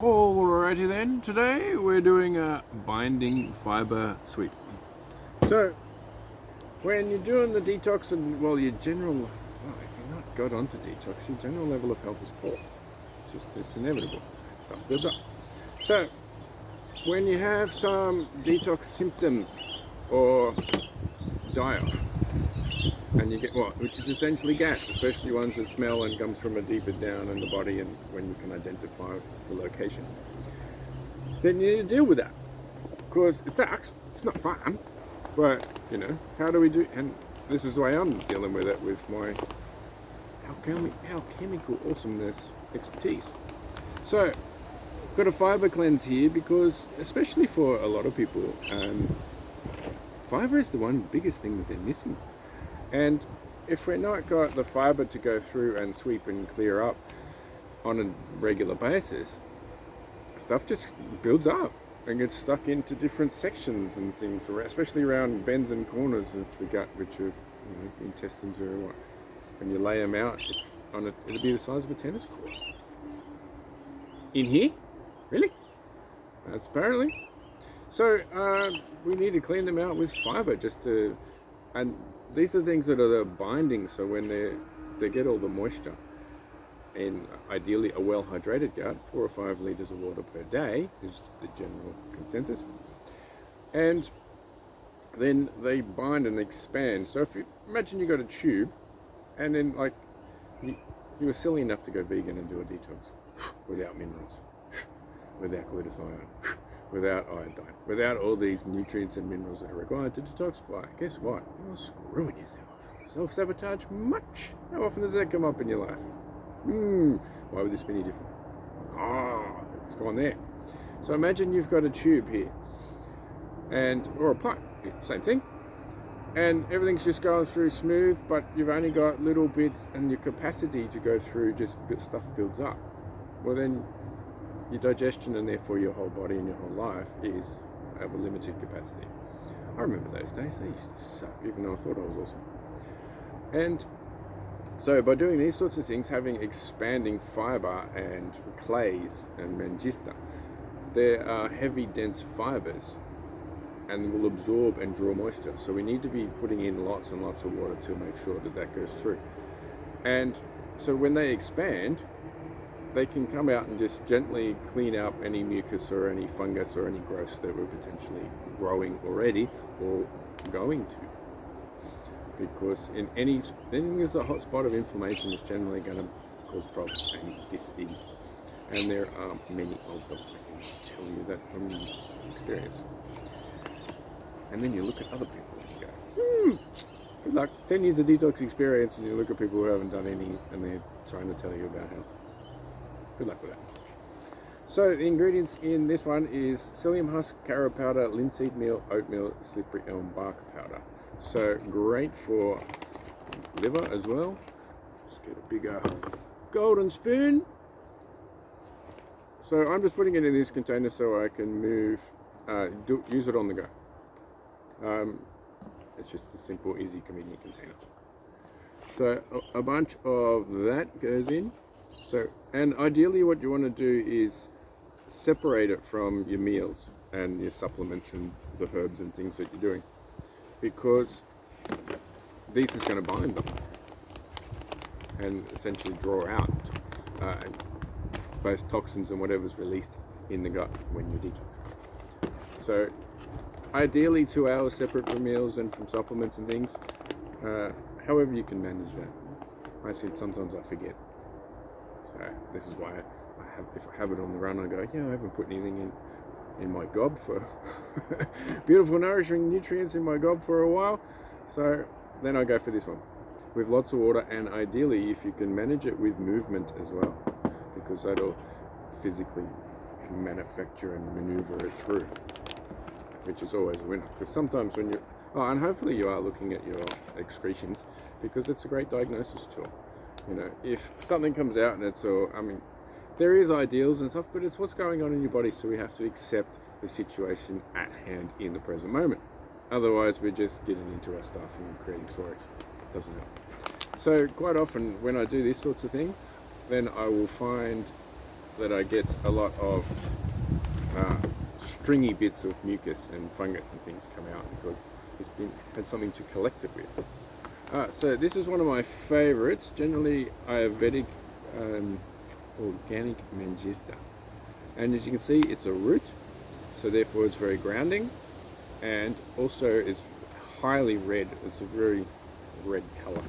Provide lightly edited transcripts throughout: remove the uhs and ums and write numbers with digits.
Alrighty then, today we're doing a binding fiber sweep. So, when you're doing the detox and, well, if you're not got onto detox, your general level of health is poor. It's inevitable. Stuff builds up. So, when you have some detox symptoms or die-off, and you get which is essentially gas, especially ones that smell and comes from a deeper down in the body and when you can identify the location, then you need to deal with that. Because it sucks, it's not fun, but how do we do, and this is the way I'm dealing with it with my alchemical awesomeness expertise. So, got a fiber cleanse here because, especially for a lot of people, fiber is the one biggest thing that they're missing. And if we're not got the fiber to go through and sweep and clear up on a regular basis, stuff just builds up and gets stuck into different sections and things, especially around bends and corners of the gut, which are intestines or what. When you lay them out it'll be the size of a tennis court. In here? Really? That's apparently. So we need to clean them out with fiber and these are things that are the binding, so when they get all the moisture, and ideally a well-hydrated gut, 4 or 5 litres of water per day is the general consensus, and then they bind and expand. So if you imagine you got a tube, and then you were silly enough to go vegan and do a detox without minerals, without glutathione, without iodine, without all these nutrients and minerals that are required to detoxify. Guess what? You're screwing yourself. Self-sabotage much. How often does that come up in your life? Why would this be any different? It's gone there. So imagine you've got a tube here, or a pipe, same thing, and everything's just going through smooth, but you've only got little bits, and your capacity to go through stuff builds up. Well then, your digestion and therefore your whole body and your whole life is of a limited capacity. I remember those days. They used to suck, even though I thought I was awesome. And so by doing these sorts of things, having expanding fiber and clays and Mangista, there are heavy, dense fibers and will absorb and draw moisture. So we need to be putting in lots and lots of water to make sure that goes through. And so when they expand, they can come out and just gently clean up any mucus or any fungus or any growth that were potentially growing already or going to. Because in anything that's a hot spot of inflammation is generally going to cause problems and dis-ease. And there are many of them. I can tell you that from experience. And then you look at other people and you go, good luck. 10 years of detox experience, and you look at people who haven't done any and they're trying to tell you about health. Good luck with that. So the ingredients in this one is psyllium husk, carob powder, linseed meal, oatmeal, slippery elm bark powder. So great for liver as well. Let's get a bigger golden spoon. So I'm just putting it in this container so I can use it on the go. It's just a simple, easy, convenient container. So a bunch of that goes in. So, and ideally what you want to do is separate it from your meals and your supplements and the herbs and things that you're doing, because this is going to bind them and essentially draw out both toxins and whatever's released in the gut when you detox. So ideally 2 hours separate from meals and from supplements and things, however you can manage that. I said sometimes I forget. So this is why if I have it on the run, I go, I haven't put anything in my gob for beautiful nourishing nutrients in my gob for a while. So then I go for this one with lots of water, and ideally if you can manage it with movement as well, because that'll physically manufacture and maneuver it through, which is always a winner. Because sometimes when and hopefully you are looking at your excretions, because it's a great diagnosis tool. If something comes out and there is ideals and stuff, but it's what's going on in your body, so we have to accept the situation at hand in the present moment. Otherwise, we're just getting into our stuff and creating stories. Doesn't help. So quite often when I do these sorts of things, then I will find that I get a lot of stringy bits of mucus and fungus and things come out because it's had something to collect it with. So this is one of my favorites, generally Ayurvedic organic Mangista. And as you can see, it's a root, so therefore it's very grounding, and also it's highly red. It's a very red color,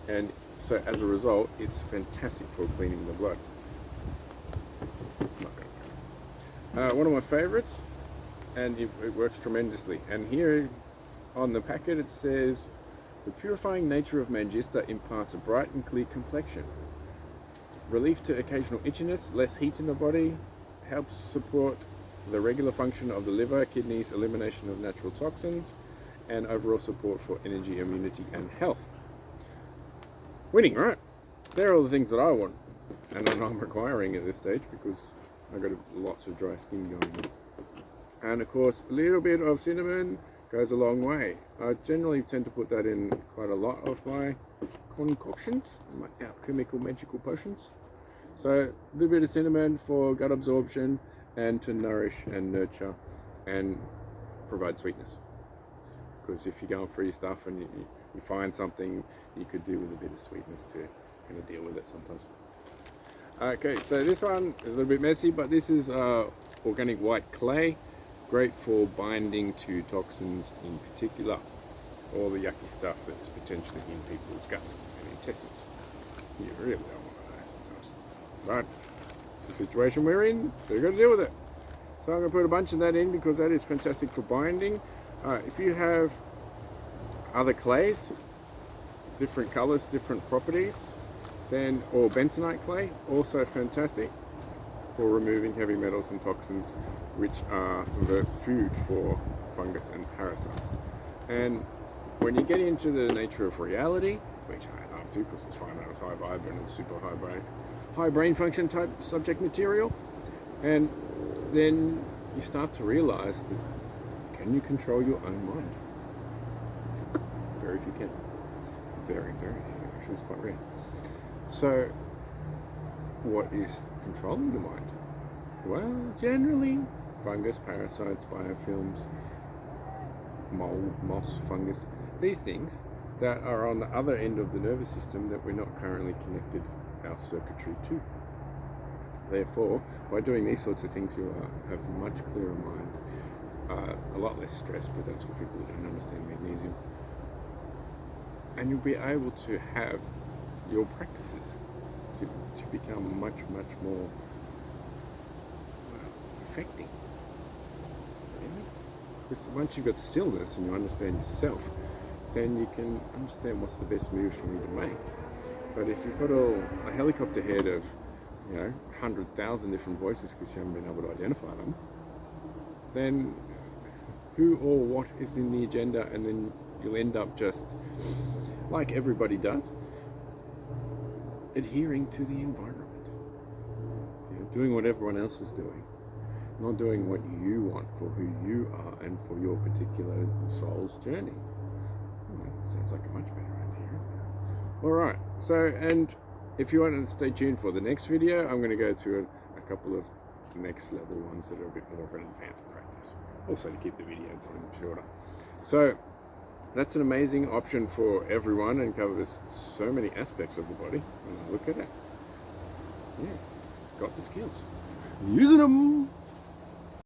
and so as a result it's fantastic for cleaning the blood. One of my favorites, and it works tremendously. And here on the packet it says, the purifying nature of Mangista imparts a bright and clear complexion, relief to occasional itchiness, less heat in the body, helps support the regular function of the liver, kidneys, elimination of natural toxins, and overall support for energy, immunity, and health. Winning, right? They're all the things that I want, and I'm requiring at this stage because I've got lots of dry skin going on. And of course, a little bit of cinnamon goes a long way. I generally tend to put that in quite a lot of my concoctions, my alchemical magical potions. So a little bit of cinnamon for gut absorption and to nourish and nurture and provide sweetness. Because if you're going through your stuff and you find something, you could do with a bit of sweetness to kind of deal with it sometimes. Okay, so this one is a little bit messy, but this is organic white clay. Great for binding to toxins in particular, all the yucky stuff that's potentially in people's guts and intestines. You really don't want that sometimes. But it's the situation we're in, so you've got to deal with it. So I'm going to put a bunch of that in because that is fantastic for binding. If you have other clays, different colors, different properties, then, or bentonite clay, also fantastic for removing heavy metals and toxins, which are the food for fungus and parasites. And when you get into the nature of reality, which I love too because it's fine, it's high vibrant and super high brain function type subject material, and then you start to realize that can you control your own mind? Very few can. Very few. Actually, it's quite rare. So, what is controlling the mind? Well, generally, fungus, parasites, biofilms, mold, moss, fungus, these things that are on the other end of the nervous system that we're not currently connected our circuitry to. Therefore, by doing these sorts of things, you'll have a much clearer mind, a lot less stress, but that's for people who don't understand magnesium. And you'll be able to have your practices to become much more affecting. Because once you've got stillness and you understand yourself, then you can understand what's the best move for me to make. But if you've got a helicopter head of 100,000 different voices because you haven't been able to identify them, then who or what is in the agenda, and then you'll end up just like everybody does, adhering to the environment, doing what everyone else is doing, not doing what you want for who you are and for your particular soul's journey. Sounds like a much better idea, isn't it? Alright, so, and if you want to stay tuned for the next video, I'm going to go through a couple of next level ones that are a bit more of an advanced practice, also to keep the video time shorter. So that's an amazing option for everyone and covers so many aspects of the body. And look at it. Yeah, got the skills. Using them.